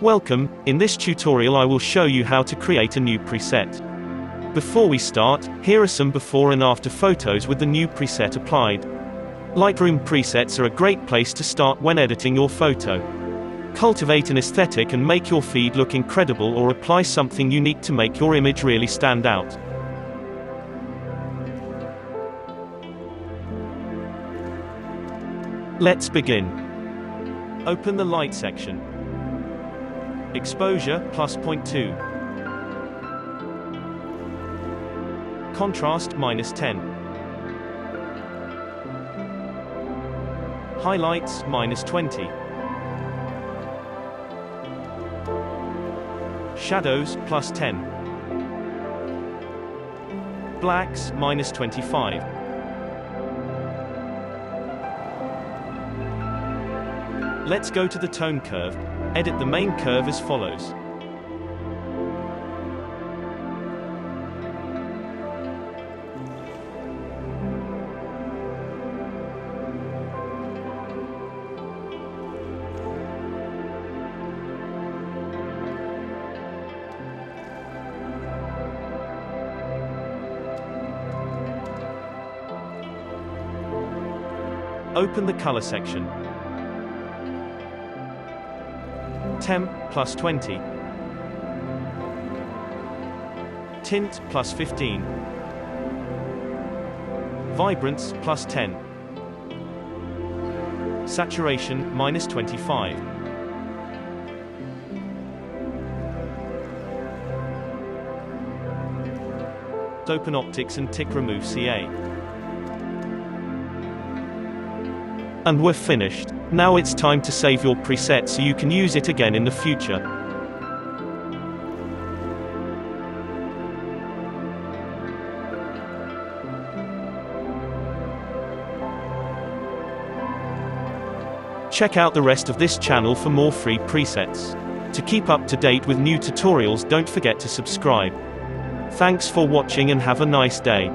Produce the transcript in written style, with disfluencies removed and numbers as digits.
Welcome. In this tutorial I will show you how to create a new preset. Before we start, here are some before and after photos with the new preset applied. Lightroom presets are a great place to start when editing your photo. Cultivate an aesthetic and make your feed look incredible, or apply something unique to make your image really stand out. Let's begin. Open the light section. Exposure, +0.2. Contrast, -10. Highlights, -20. Shadows, +10. Blacks, -25. Let's go to the tone curve. Edit the main curve as follows. Open the color section. Temp, +20. Tint, +15. Vibrance, +10. Saturation, -25. Open Optics and tick Remove CA. And we're finished. Now it's time to save your preset so you can use it again in the future. Check out the rest of this channel for more free presets. To keep up to date with new tutorials, don't forget to subscribe. Thanks for watching and have a nice day.